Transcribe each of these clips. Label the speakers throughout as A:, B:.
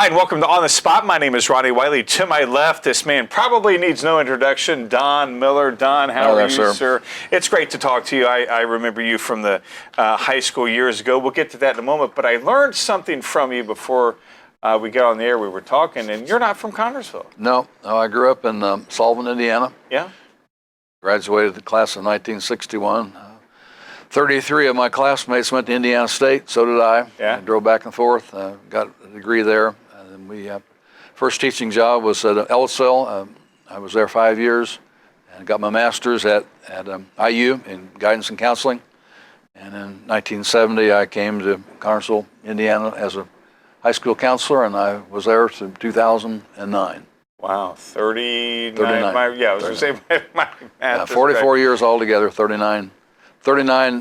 A: Hi, and welcome to On the Spot. My name is Ronnie Wiley. To my left, this man probably needs no introduction, Don Miller. Don, how are you, sir? It's great to talk to you. I remember you from the high school years ago. We'll get to that in a moment, but I learned something from you before we got on the air. We were talking, and you're not from Connersville.
B: No, I grew up in Sullivan, Indiana.
A: Yeah?
B: Graduated the class of 1961. 33 of my classmates went to Indiana State, so did I.
A: Yeah.
B: I drove back and forth, got a degree there. And we first teaching job was at Ellisville. I was there 5 years and got my master's at IU in guidance and counseling. And in 1970, I came to Connersville, Indiana as a high school counselor, and I was there to 2009.
A: Wow, 39.
B: 39.
A: I was going to say my math.
B: 44 years altogether, 39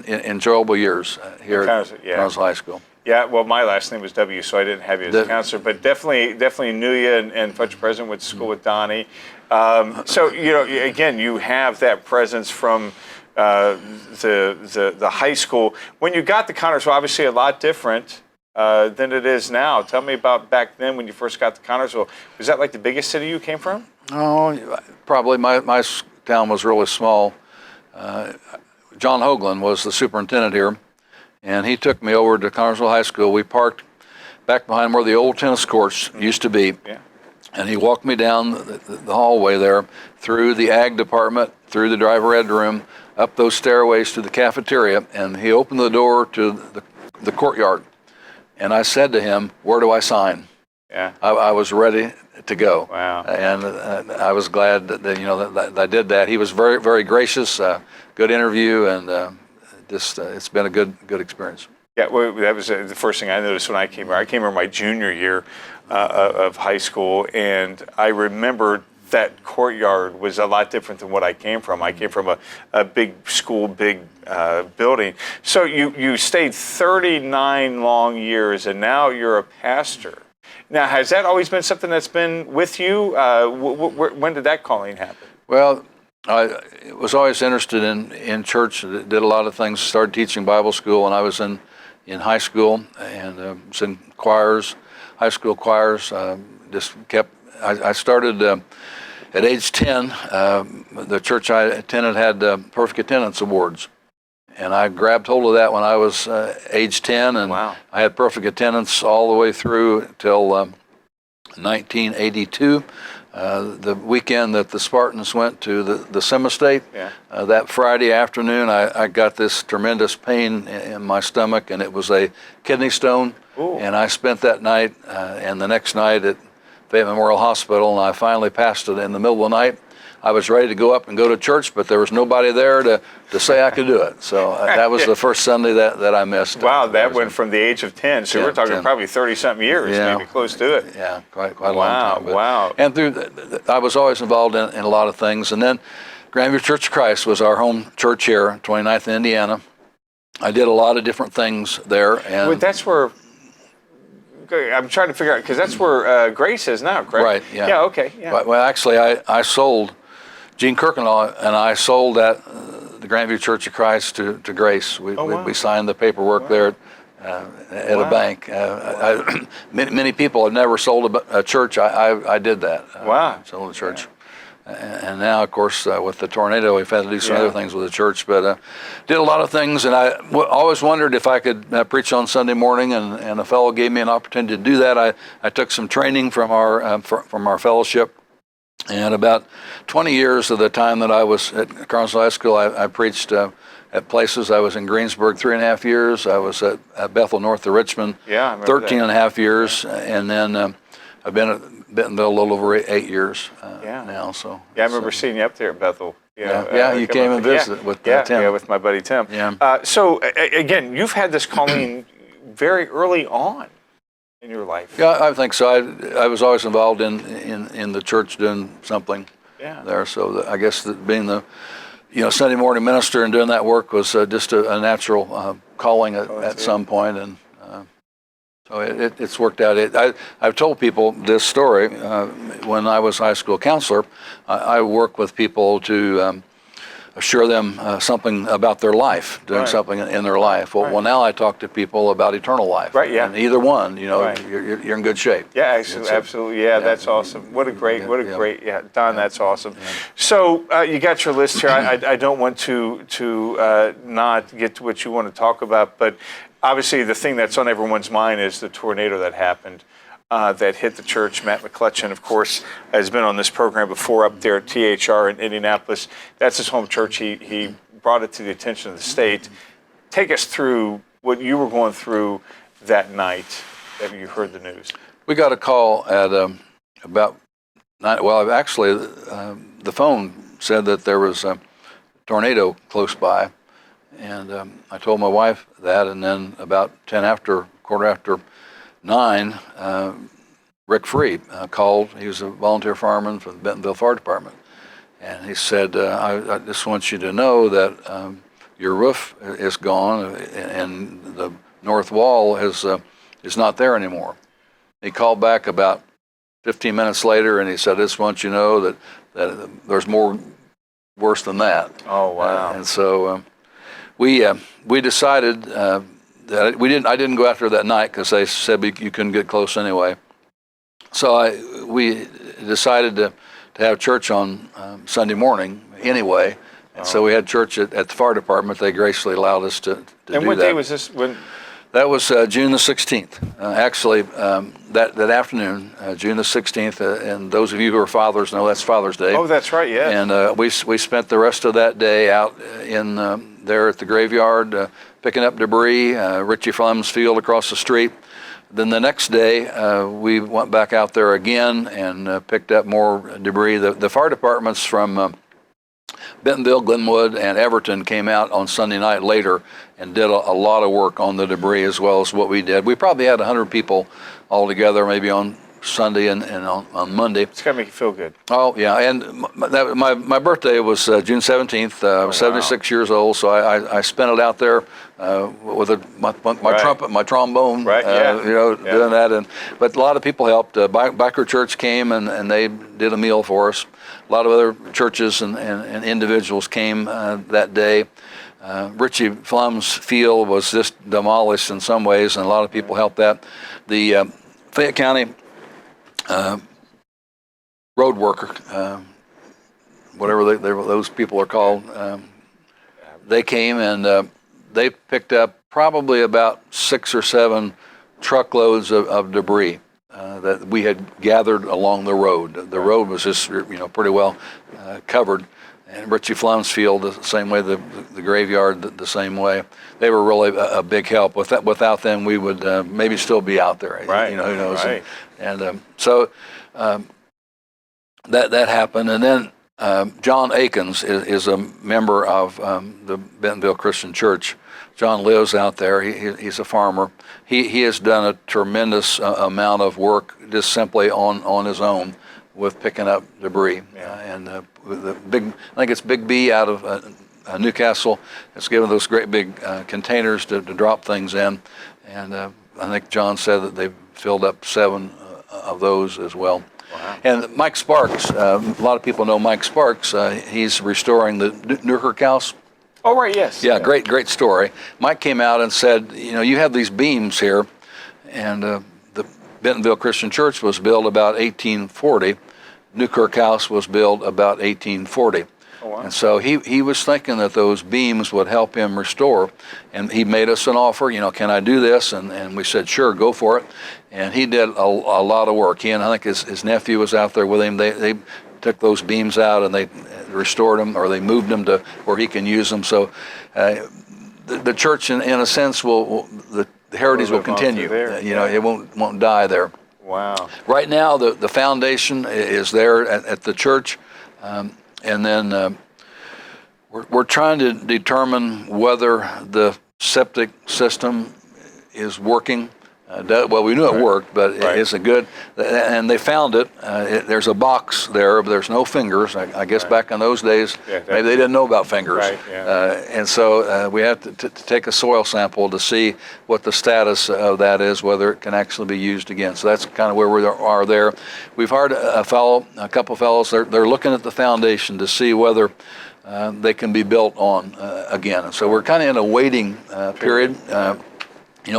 B: enjoyable years here at Connersville High School.
A: Yeah, well, my last name was W, so I didn't have you as a counselor, but definitely knew you and felt your presence. Went to school with Donnie. So, again, you have that presence from the high school. When you got to Connersville, obviously a lot different than it is now. Tell me about back then when you first got to Connersville. Was that like the biggest city you came from?
B: Oh, probably. My town was really small. John Hoagland was the superintendent here, and he took me over to Connersville High School. We parked back behind where the old tennis courts used to be, and he walked me down the hallway there, through the ag department, through the driver ed room, up those stairways to the cafeteria, and he opened the door to the courtyard. And I said to him, "Where do I sign?"
A: Yeah.
B: I was ready to go.
A: Wow.
B: And I was glad that I did that. He was very, very gracious, good interview, and it's been a good experience.
A: Yeah, well, that was the first thing I noticed when I came here. I came here my junior year of high school, and I remember that courtyard was a lot different than what I came from. I came from a big school, big building. So you stayed 39 long years, and now you're a pastor. Now, has that always been something that's been with you? When did that calling happen?
B: Well, I was always interested in church. Did a lot of things. Started teaching Bible school when I was in high school, and was in choirs, high school choirs. I started at age 10. The church I attended had perfect attendance awards. And I grabbed hold of that when I was age 10, and
A: wow.
B: I had perfect attendance all the way through till 1982, the weekend that the Spartans went to the Semi-State.
A: Yeah.
B: That Friday afternoon, I got this tremendous pain in my stomach, and it was a kidney stone.
A: Ooh.
B: And I spent that night and the next night at Fayette Memorial Hospital, and I finally passed it in the middle of the night. I was ready to go up and go to church, but there was nobody there to say I could do it. So that was the first Sunday that I missed.
A: Wow, that went from the age of 10. So we're talking
B: 10.
A: Probably 30-something years, maybe close to it.
B: Yeah, quite a long time.
A: Wow.
B: And I was always involved in a lot of things. And then Grandview Church of Christ was our home church here, 29th in Indiana. I did a lot of different things there. And
A: well, that's where... I'm trying to figure out, because that's where Grace is now, correct?
B: Right, yeah.
A: Yeah, okay. Yeah.
B: Well, actually, I sold... Gene Kirkendall and I sold the Grandview Church of Christ to Grace. We signed the paperwork there at a bank. Many people have never sold a church. I did that.
A: Wow.
B: Sold a church. And now, of course, with the tornado, we've had to do some other things with the church. But did a lot of things, and I always wondered if I could preach on Sunday morning, and a fellow gave me an opportunity to do that. I took some training from our fellowship. And about 20 years of the time that I was at Connersville High School, I preached at places. I was in Greensburg 3.5 years. I was at Bethel north of Richmond 13.5 years. And then I've been at Bentonville a little over 8 years now. So
A: I remember seeing you up there at Bethel.
B: You came and visited with Tim.
A: Yeah, with my buddy Tim.
B: Yeah.
A: So again, you've had this calling very early on in your life.
B: Yeah, I think so. I was always involved in the church doing something there. So I guess being the Sunday morning minister and doing that work was just a natural calling at some point, and so it's worked out. I've told people this story. When I was high school counselor, I worked with people to assure them something about their life, doing
A: Right.
B: something in their life. Well,
A: Right.
B: well, now I talk to people about eternal life.
A: Right, yeah.
B: And either one,
A: Right.
B: you're in good shape.
A: Yeah, absolutely, absolutely. Yeah, that's awesome. What a great, yeah, Don, that's awesome. So you got your list here. I don't want to not get to what you want to talk about, but obviously the thing that's on everyone's mind is the tornado that happened. That hit the church. Matt McClutchan, of course, has been on this program before up there at THR in Indianapolis. That's his home church. He brought it to the attention of the state. Take us through what you were going through that night that you heard the news.
B: We got a call at about 9. Well, actually, the phone said that there was a tornado close by, and I told my wife that, and then about quarter after 9, Rick Free called. He was a volunteer fireman for the Bentonville Fire Department. And he said, I just want you to know that your roof is gone and the north wall is not there anymore. He called back about 15 minutes later and he said, I just want you to know that there's more worse than that.
A: Oh, wow.
B: And so we decided that I didn't go after that night because they said you couldn't get close anyway. So we decided to have church on Sunday morning anyway. And so we had church at the fire department. They graciously allowed us to do that.
A: And what day was this?
B: That was June the 16th. Actually, that afternoon, June the 16th, and those of you who are fathers know that's Father's Day.
A: Oh, that's right, yeah.
B: And we spent the rest of that day out in there at the graveyard picking up debris, Richie Flum's field across the street. Then the next day, we went back out there again and picked up more debris. The fire departments from Bentonville, Glenwood, and Everton came out on Sunday night later and did a lot of work on the debris as well as what we did. We probably had 100 people all together, maybe on Sunday and on Monday.
A: It's got to make you feel good.
B: Oh, yeah, and my birthday was June 17th. I was 76 years old, so I spent it out there with my trumpet, my trombone,
A: Right,
B: doing that. But a lot of people helped. Biker Church came and they did a meal for us. A lot of other churches and individuals came that day. Richie Flum's field was just demolished in some ways, and a lot of people helped that. The Fayette County road worker, whatever those people are called, they came and they picked up probably about 6 or 7 truckloads of debris that we had gathered along the road. The road was just pretty well covered. And Richie Flum's field the same way, the graveyard the same way. They were really a big help. Without them, we would maybe still be out there.
A: Right.
B: Who knows?
A: Right.
B: And so that happened. And then John Akins is a member of the Bentonville Christian Church. John lives out there. He's a farmer. He has done a tremendous amount of work just simply on his own with picking up debris. And the I think it's Big B out of Newcastle. It's given those great big containers to drop things in. And I think John said that they've filled up 7 of those as well.
A: Wow.
B: And Mike Sparks, a lot of people know Mike Sparks. He's restoring the Newkirk House.
A: Oh, right, yes.
B: Yeah, great story. Mike came out and said, you have these beams here, and the Bentonville Christian Church was built about 1840. Newkirk House was built about 1840.
A: Oh, wow.
B: And so he was thinking that those beams would help him restore, and he made us an offer, can I do this? And we said, sure, go for it. And he did a lot of work. He and I think his nephew was out there with him. They took those beams out and they restored them, or they moved them to where he can use them. So the church, in a sense, the heritage will continue. It won't die there.
A: Wow.
B: Right now, the foundation is there at the church, and then we're trying to determine whether the septic system is working. Well, we knew it worked, but
A: Right.
B: it's a good, and they found it. There's a box there, but there's no fingers. I guess back in those days,
A: Yeah,
B: maybe they didn't know about fingers.
A: Right, yeah.
B: And so we have to take a soil sample to see what the status of that is, whether it can actually be used again. So that's kind of where we are there. We've hired a couple fellows. They're looking at the foundation to see whether they can be built on again. And so we're kind of in a waiting period.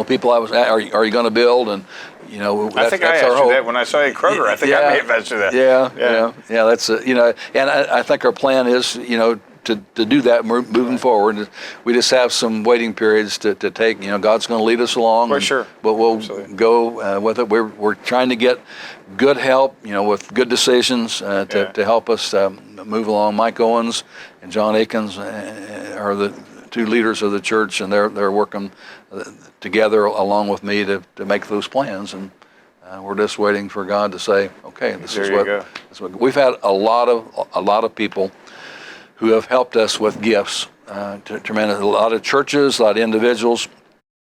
B: People always ask, are you going to build? And
A: I think I asked you that when I saw you at Kroger. I think I may have asked you that.
B: Yeah. That's and I think our plan is to do that moving forward. We just have some waiting periods to take. God's going to lead us along.
A: For sure.
B: But we'll
A: Absolutely.
B: go with it. We're trying to get good help, with good decisions to help us move along. Mike Owens and John Akins are the two leaders of the church, and they're working together along with me to make those plans. And we're just waiting for God to say, okay, this is what we've had. A lot of people who have helped us with gifts. Tremendous. A lot of churches, a lot of individuals.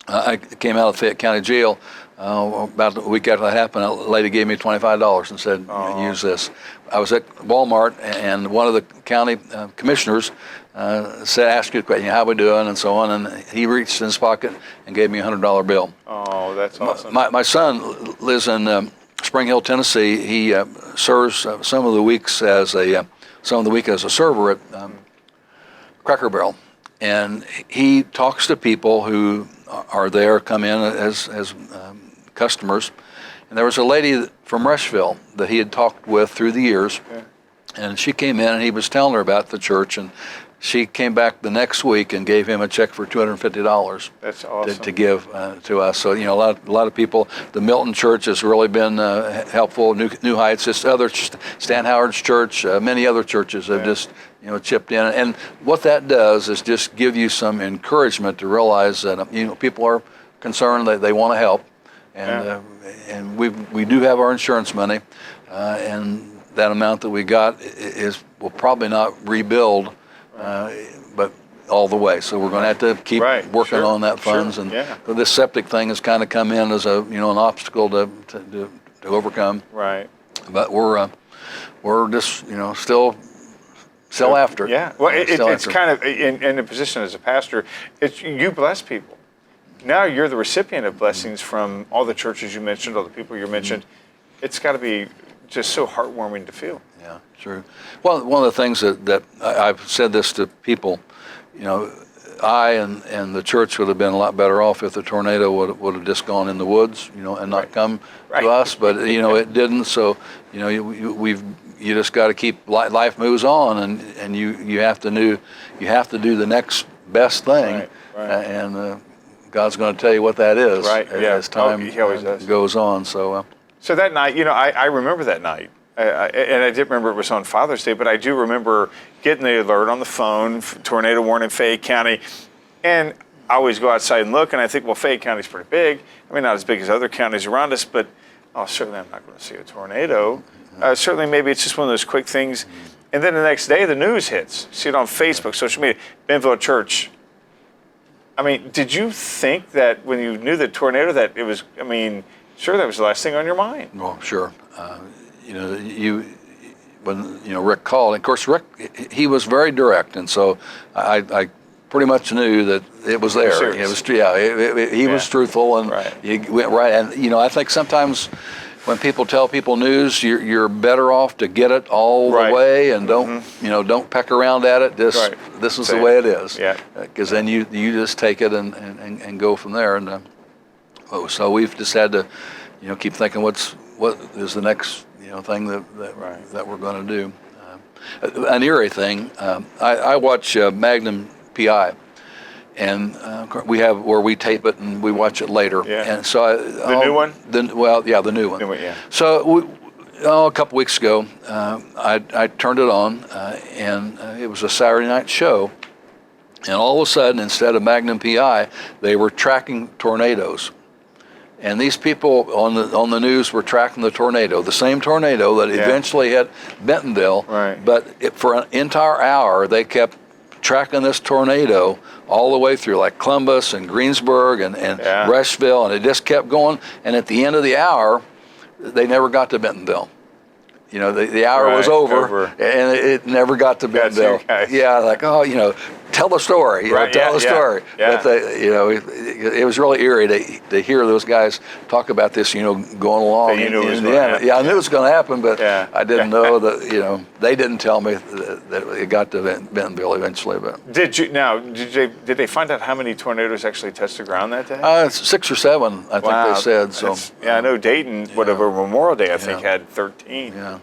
B: I came out of Fayette County Jail about a week after that happened. A lady gave me $25 and said, use this. I was at Walmart, and one of the county commissioners asked you a question, how we doing, and so on, and he reached in his pocket and gave me a $100 bill.
A: Oh, that's awesome.
B: My son lives in Spring Hill, Tennessee. He serves some of the week as a server at Cracker Barrel, and he talks to people who are there, come in as customers. And there was a lady from Rushville that he had talked with through the years, and she came in and he was telling her about the church, and she came back the next week and gave him a check for $250.
A: That's awesome.
B: to give to us. So a lot of people. The Milton Church has really been helpful. New Heights, just other Stan Howard's church, many other churches have just chipped in. And what that does is just give you some encouragement to realize that people are concerned, that they want to help, and we do have our insurance money, and that amount that we got will probably not rebuild. But all the way, so we're going to have to keep working on that funds, and this septic thing has kind of come in as an obstacle to overcome.
A: Right.
B: But we're just still after it.
A: Yeah. Well, it's kind of in a position as a pastor. You bless people. Now you're the recipient of blessings from all the churches you mentioned, all the people you mentioned. It's got to be just so heartwarming to feel.
B: Yeah, true. Well, one of the things that I've said this to people, I and the church would have been a lot better off if the tornado would have just gone in the woods, and not come to us. But it didn't. So you just got to keep life moves on, and you have to do the next best thing, and God's going to tell you what that is as time goes on. So
A: that night, I remember that night. And I didn't remember it was on Father's Day, but I do remember getting the alert on the phone, tornado warning in Fayette County. And I always go outside and look, and I think, well, Fayette County's pretty big. I mean, not as big as other counties around us, but certainly I'm not going to see a tornado. Certainly maybe it's just one of those quick things. And then the next day, the news hits. See it on Facebook, social media, Bentonville Church. I mean, did you think that when you knew the tornado that it was, sure that was the last thing on your mind?
B: Well, sure. When Rick called, and of course Rick, he was very direct, and so I pretty much knew that it was there. It was he was truthful, and he went right. And I think sometimes when people tell people news, you're better off to get it all the way, and don't peck around at it. Just this is the way it is. Because then you just take it and go from there. And so we've just had to keep thinking what is the next thing that we're going to do. An eerie thing. I watch Magnum PI, and we have where we tape it and we watch it later. And so
A: the new one.
B: The new one. So a couple weeks ago, I turned it on, and it was a Saturday night show, and all of a sudden, instead of Magnum PI, they were tracking tornadoes. And these people on the news were tracking the tornado, the same tornado that eventually hit Bentonville. But for an entire hour, they kept tracking this tornado all the way through, like Columbus and Greensburg and
A: Yeah.
B: Rushville, and it just kept going. And at the end of the hour, they never got to Bentonville. You know, the hour was
A: Right,
B: over, and it never got to
A: Got you
B: Bentonville.
A: guys.
B: Yeah, like, oh, you know, tell the story. You know,
A: Right,
B: tell
A: yeah,
B: the
A: yeah,
B: story.
A: yeah.
B: But it was really eerie to hear those guys talk about this. You know, going along.
A: That you knew it was
B: in
A: gonna
B: the end.
A: happen.
B: Yeah, I knew it was going to happen, but
A: Yeah.
B: I didn't know that. You know, they didn't tell me that it got to Bentonville eventually. But
A: Did they find out how many tornadoes actually touched the ground that day?
B: 6 or 7, I think they said. So
A: I know Dayton, whatever Memorial Day, I think had 13.
B: yeah.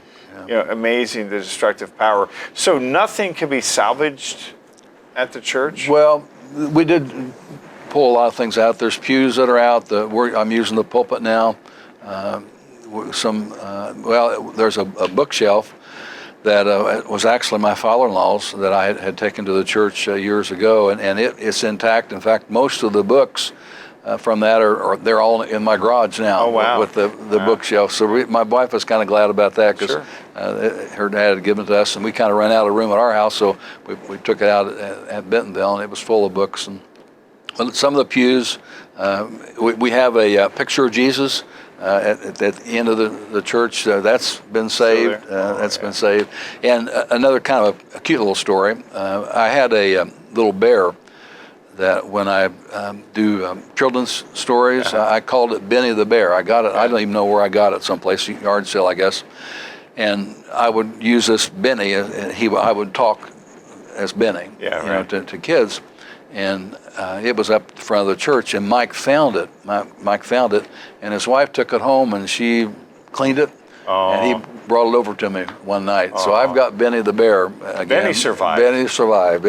A: You know, amazing the destructive power. So nothing can be salvaged at the church.
B: Well, we did pull a lot of things out. There's pews that are out. I'm using the pulpit now. There's a bookshelf that was actually my father-in-law's that I had taken to the church years ago, and it's intact. In fact, most of the books from that they're all in my garage now.
A: Oh, wow.
B: With the bookshelf. So my wife was kind of glad about that because
A: Sure.
B: her dad had given it to us, and we kind of ran out of room at our house, so we took it out at Bentonville, and it was full of books. And some of the pews, we have a picture of Jesus at the end of the church. That's been saved. Been saved. And another kind of a cute little story. I had a little bear that when I do children's stories, I called it Benny the Bear. I got it. I don't even know where I got it. Someplace, yard sale, I guess. And I would use this Benny, and I would talk as Benny, to kids. And it was up the front of the church, and Mike found it. Mike found it, and his wife took it home, and she cleaned it, and he brought it over to me one night. So I've got Benny the Bear again.
A: Benny survived.
B: Benny survived.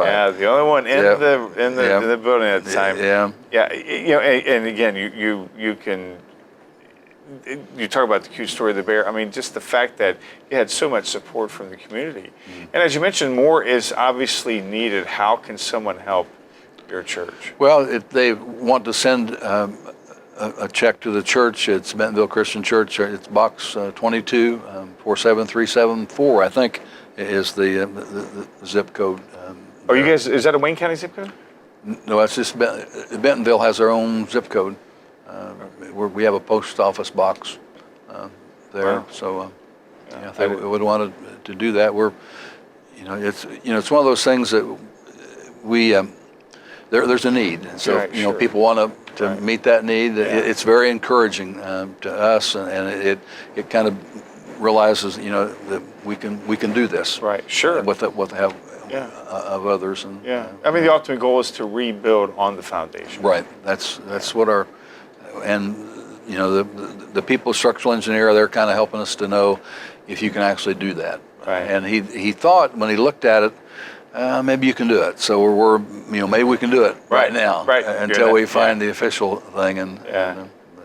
A: Yeah, the only one in the building at the time.
B: Yeah.
A: Yeah, you know, and again, you talk about the cute story of the bear. I mean, just the fact that you had so much support from the community. And as you mentioned, more is obviously needed. How can someone help your church?
B: Well, if they want to send a check to the church, it's Bentonville Christian Church. It's box 22, 47374, I think, is the zip code.
A: You guys, is that a Wayne County zip code?
B: No, it's just Bentonville has their own zip code. We have a post office box there,
A: Wow.
B: so if they would want to do that, it's one of those things that we there's a need, and so
A: Right, sure.
B: people want to meet that need.
A: Yeah.
B: It's very encouraging to us, and it kind of realizes that we can do this.
A: Right, sure.
B: With the help
A: Yeah.
B: of others, and
A: I mean, the ultimate goal is to rebuild on the foundation.
B: right. That's what our the people structural engineer, they're kind of helping us to know if you can actually do that.
A: Right.
B: And he thought when he looked at it, maybe you can do it. So we're maybe we can do it right now,
A: right.
B: until we find the official thing. And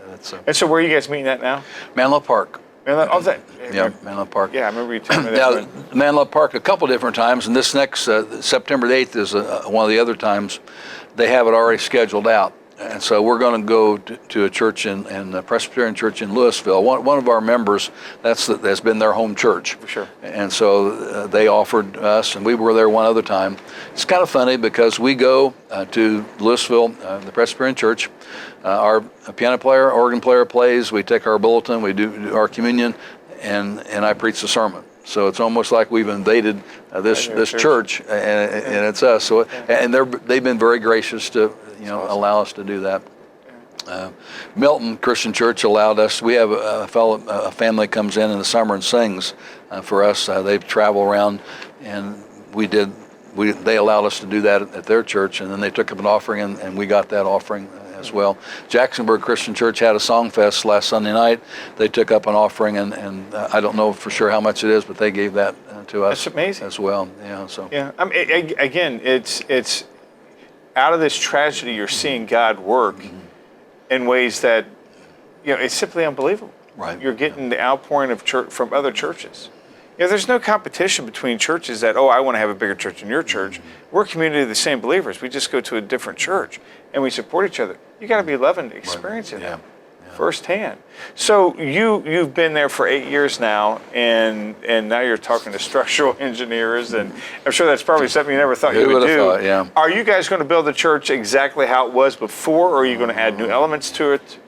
B: that's
A: And so where are you guys meeting at now?
B: Manlow Park.
A: Manlow
B: Park.
A: Yeah, I remember you telling me
B: Now,
A: that.
B: Manlow Park a couple different times, and this next September 8th is one of the other times. They have it already scheduled out. And so we're going to go to a church in the Presbyterian Church in Louisville. One of our members, that's been their home church.
A: For sure.
B: And so they offered us, and we were there one other time. It's kind of funny because we go to Louisville, the Presbyterian Church. Our piano player, organ player plays. We take our bulletin, we do our communion, and I preach the sermon. So it's almost like we've invaded this church, and it's us. So and they've been very gracious to allow us to do that. Milton Christian Church allowed us. We have a family comes in the summer and sings for us. They travel around, and they allowed us to do that at their church, and then they took up an offering, and we got that offering as well. Jacksonburg Christian Church had a song fest last Sunday night. They took up an offering, and I don't know for sure how much it is, but they gave that to us.
A: That's amazing.
B: As well. Yeah. So.
A: Yeah. I mean, again, it's out of this tragedy, you're seeing God work in ways that, it's simply unbelievable.
B: Right.
A: You're getting the outpouring of church from other churches. There's no competition between churches that, I want to have a bigger church than your church. We're a community of the same believers. We just go to a different church, and we support each other. You got to be loving experiencing that. firsthand. So you've been there for 8 years now, and now you're talking to structural engineers, and I'm sure that's probably something you never thought you would do.
B: Thought, yeah.
A: Are you guys going to build the church exactly how it was before, or are you going to add new elements to it?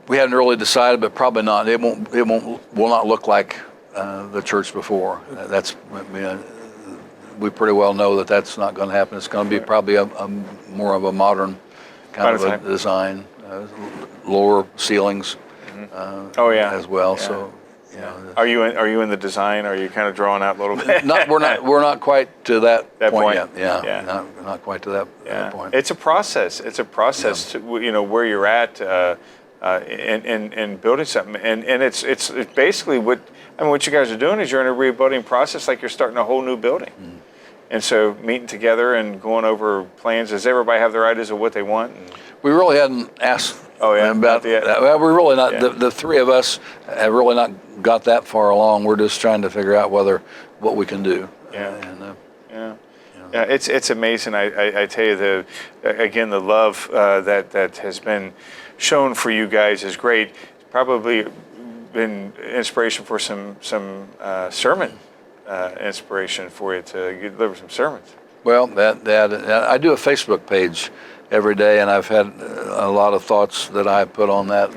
B: We haven't really decided, but probably not. It will not look like the church before. We pretty well know that that's not going to happen. It's going to be probably a more of a modern kind of a design, lower ceilings. As well.
A: Yeah.
B: So,
A: Are you in the design? Are you kind of drawing out a little bit?
B: We're not quite to that point yet.
A: Yeah.
B: Not quite to that point.
A: It's a process. It's a process to where you're at in building something, and it's basically what you guys are doing is you're in a rebuilding process, like you're starting a whole new building. And so meeting together and going over plans. Does everybody have their ideas of what they want?
B: We really hadn't asked
A: about
B: that. Well, we're really not. Yeah. The three of us have really not got that far along. We're just trying to figure out what we can do.
A: It's amazing. I tell you, the love that has been shown for you guys is great. It's probably been inspiration for some sermon inspiration for you to deliver some sermons.
B: Well, that I do a Facebook page every day, and I've had a lot of thoughts that I put on that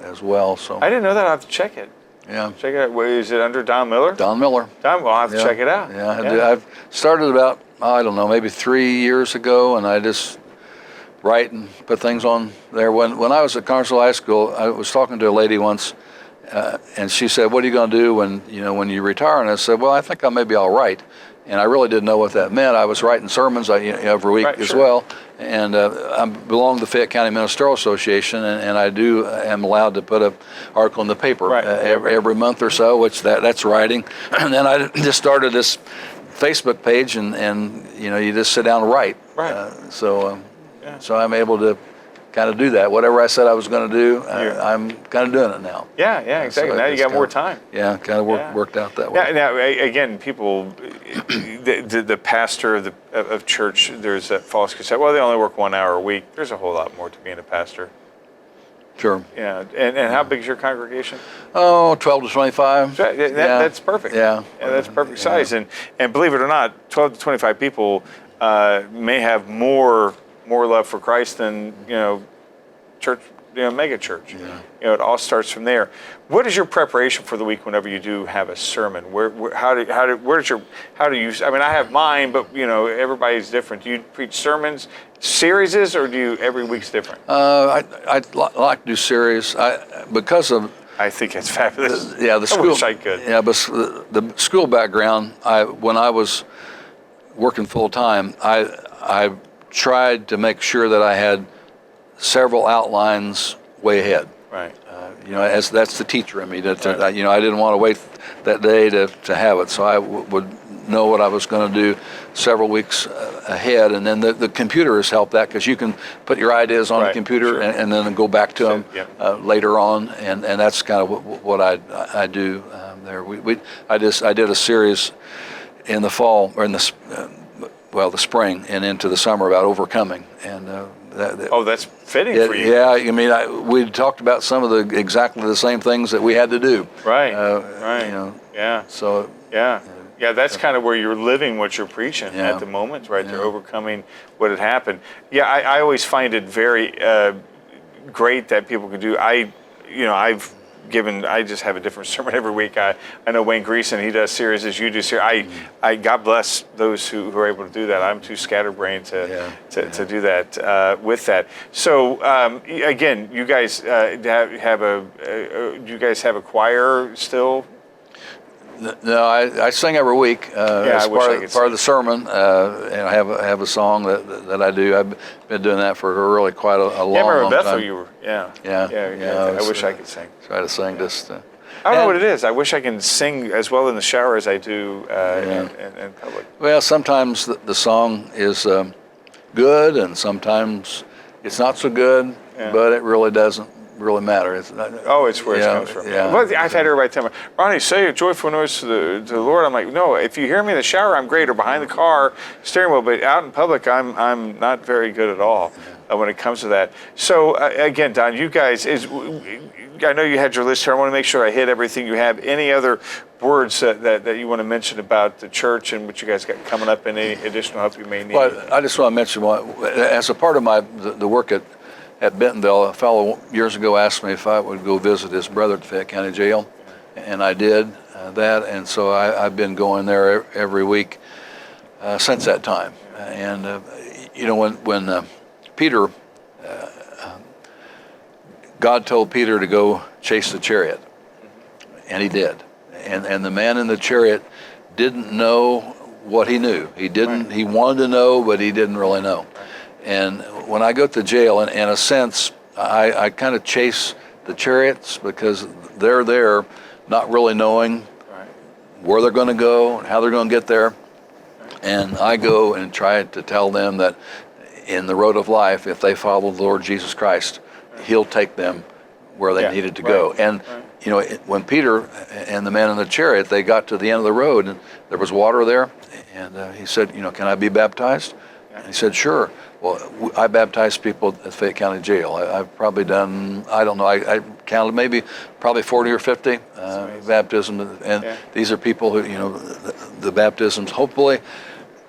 B: as well. So
A: I didn't know that. I'll have to check it.
B: Yeah.
A: Check it out. Is it under Don Miller?
B: Don Miller.
A: Well, I'll have to check it out.
B: Yeah. I've started about, I don't know, maybe 3 years ago, and I just write and put things on there. When I was at Carnersville High School, I was talking to a lady once, and she said, "What are you going to do when you retire?" And I said, "Well, I think maybe I'll write." And I really didn't know what that meant. I was writing sermons every week as well. And I belong to the Fayette County Ministerial Association, and I am allowed to put an article in the paper every month or so, which that's writing. And then I just started this Facebook page, and you just sit down and write. So I'm able to kind of do that. Whatever I said I was going to do, I'm kind of doing it now.
A: Yeah, exactly. So now you got more time.
B: Yeah, kind of worked out that way.
A: Now, again, people, the pastor of church, there's that false concept. Well, they only work 1 hour a week. There's a whole lot more to being a pastor.
B: Sure.
A: Yeah, and how big is your congregation?
B: Oh, 12 to 25.
A: That's perfect. Yeah, that's perfect size. And believe it or not, 12 to 25 people may have more love for Christ than church, mega church. It all starts from there. What is your preparation for the week whenever you do have a sermon? How do you? I mean, I have mine, but everybody's different. Do you preach sermons, series, or do you every week's different?
B: I'd like to do series because of.
A: I think it's fabulous.
B: The school.
A: I wish I could.
B: Yeah, but the school background. When I was working full time, I tried to make sure that I had several outlines way ahead.
A: Right.
B: As that's the teacher in me. I didn't want to wait that day to have it, so I would know what I was going to do several weeks ahead. And then the computer has helped that because you can put your ideas on the computer and then go back to them later on, and that's kind of what I do there. I did a series in the fall or in the spring and into the summer about overcoming, and
A: that's fitting for you.
B: Yeah, I mean, we talked about some of exactly the same things that we had to do.
A: Right.
B: Yeah. So.
A: Yeah, that's kind of where you're living what you're preaching at the moment, right? They're overcoming what had happened. Yeah, I always find it very great that people can do. I just have a different sermon every week. I know Wayne Greason, he does series as you do series. I God bless those who are able to do that. I'm too scatterbrained to do that with that. So again, you guys do you guys have a choir still?
B: No, I sing every week as part of the sermon, and I have a song that I do. I've been doing that for really quite a long time.
A: I remember Bethel, you were,
B: I
A: wish I could sing.
B: Try to sing just.
A: I don't know what it is. I wish I can sing as well in the shower as I do in public.
B: Well, sometimes the song is good, and sometimes it's not so good, but it really doesn't really matter. It's
A: where it comes from.
B: Yeah.
A: Well, I've had everybody tell me, Ronnie, say a joyful noise to the Lord. I'm like, no, if you hear me in the shower, I'm great, or behind the car steering wheel, but out in public, I'm not very good at all when it comes to that. So again, Don, you guys, I know you had your list here. I want to make sure I hit everything you have. Any other words that you want to mention about the church and what you guys got coming up, and any additional help you may need?
B: Well, I just want to mention, as a part of the work at Bentonville, a fellow years ago asked me if I would go visit his brother at Fayette County Jail, and I did that, and so I've been going there every week since that time. And when Peter, God told Peter to go chase the chariot, and he did. And the man in the chariot didn't know what he knew. He didn't. Right. He wanted to know, but he didn't really know. Right. And when I go to jail, in a sense, I kind of chase the chariots because they're there, not really knowing where they're going to go, how they're going to get there. And I go and try to tell them that in the road of life, if they follow the Lord Jesus Christ, He'll take them where they needed to go. And when Peter and the man in the chariot, they got to the end of the road, and there was water there, and he said, can I be baptized? And he said, sure. Well, I baptize people at Fayette County Jail. I've probably done, I don't know, I counted probably 40 or 50 baptisms, and these are people who, the baptisms hopefully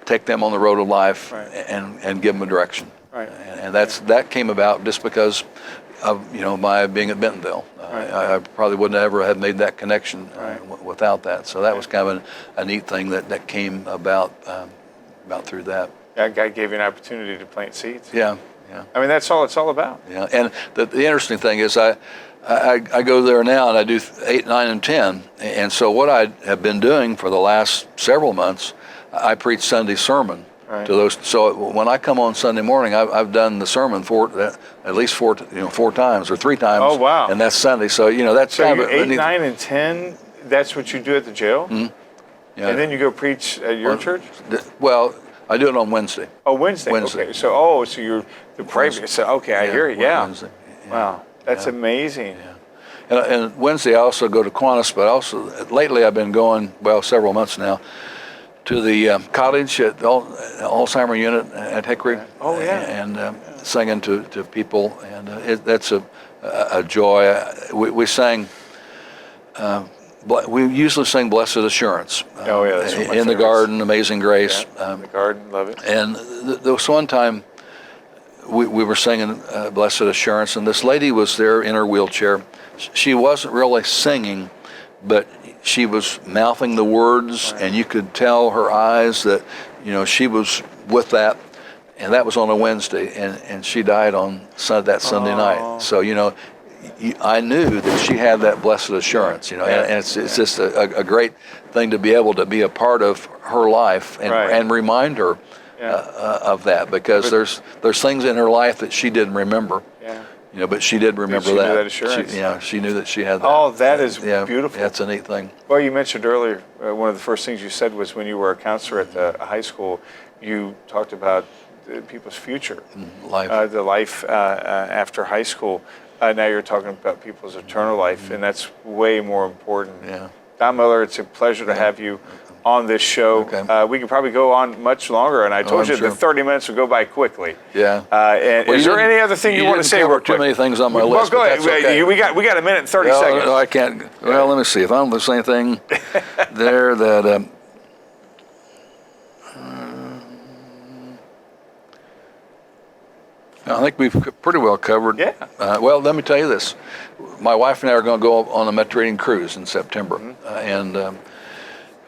B: take them on the road of life and give them a direction. Right. And that came about just because of my being at Bentonville. I probably wouldn't ever have made that connection without that. So that was kind of a neat thing that came about through that.
A: Yeah, God gave you an opportunity to plant seeds.
B: Yeah.
A: I mean, that's all it's all about.
B: Yeah, and the interesting thing is I go there now and I do 8, 9, and 10. And so what I have been doing for the last several months, I preach Sunday sermon to those. So when I come on Sunday morning, I've done the sermon at least four times or 3 times.
A: Oh, wow.
B: And that's Sunday. So that's
A: so
B: kind of
A: 8, 9, and 10. That's what you do at the jail.
B: Mm-hmm. Yeah.
A: And then you go preach at your church.
B: Well, I do it on Wednesday.
A: Oh, Wednesday. Okay. So you're the private. So okay, I hear it. Yeah.
B: Wednesday.
A: Wow, that's amazing.
B: Yeah. And Wednesday I also go to Kiwanis, but also lately I've been going, several months now, to the cottage at the Alzheimer unit at Hickory.
A: Oh yeah.
B: And singing to people, and that's a joy. We sang. We usually sing "Blessed Assurance."
A: That's one of my
B: in the garden, "Amazing Grace."
A: In the garden, love it.
B: And there was one time we were singing "Blessed Assurance," and this lady was there in her wheelchair. She wasn't really singing, but she was mouthing the words, and you could tell her eyes that she was with that. And that was on a Wednesday, and she died on that Sunday night. So I knew that she had that blessed assurance, and it's just a great thing to be able to be a part of her life and remind her of that, because there's things in her life that she didn't remember, but she did remember
A: she
B: that.
A: Knew that assurance.
B: She knew that she had that.
A: Oh, that is beautiful.
B: That's a neat thing.
A: Well, you mentioned earlier, one of the first things you said was when you were a counselor at the high school, you talked about people's future, the life after high school. Now you're talking about people's eternal life, and that's way more important.
B: Yeah.
A: Don Miller, it's a pleasure to have you on this show.
B: Okay.
A: We could probably go on much longer, and I told you the 30 minutes would go by quickly.
B: Yeah.
A: And is there any other thing you want to say real quick?
B: Too many things on my list.
A: Well, go ahead.
B: Okay.
A: We got a minute and 30 seconds.
B: No, I can't. Well, let me see. If I don't do the same thing there that... I think we've pretty well covered.
A: Yeah.
B: Well, let me tell you this. My wife and I are going to go on a Mediterranean cruise in September, and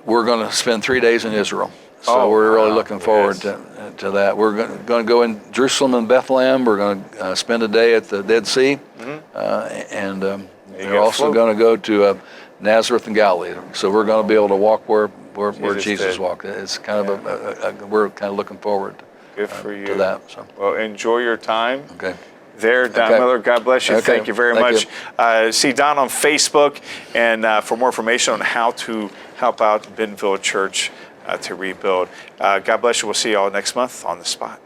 B: we're going to spend 3 days in Israel. So we're really looking forward to that. We're going to go in Jerusalem and Bethlehem. We're going to spend a day at the Dead Sea, and we're also going to go to Nazareth and Galilee. So we're going to be able to walk where Jesus walked. It's kind of we're kind of looking forward.
A: Good for you.
B: To that. So.
A: Well, enjoy your time.
B: Okay.
A: There, Don Miller, God bless you. Thank you very much. See Don on Facebook, and for more information on how to help out Bentonville Church to rebuild. God bless you. We'll see you all next month on The Spot.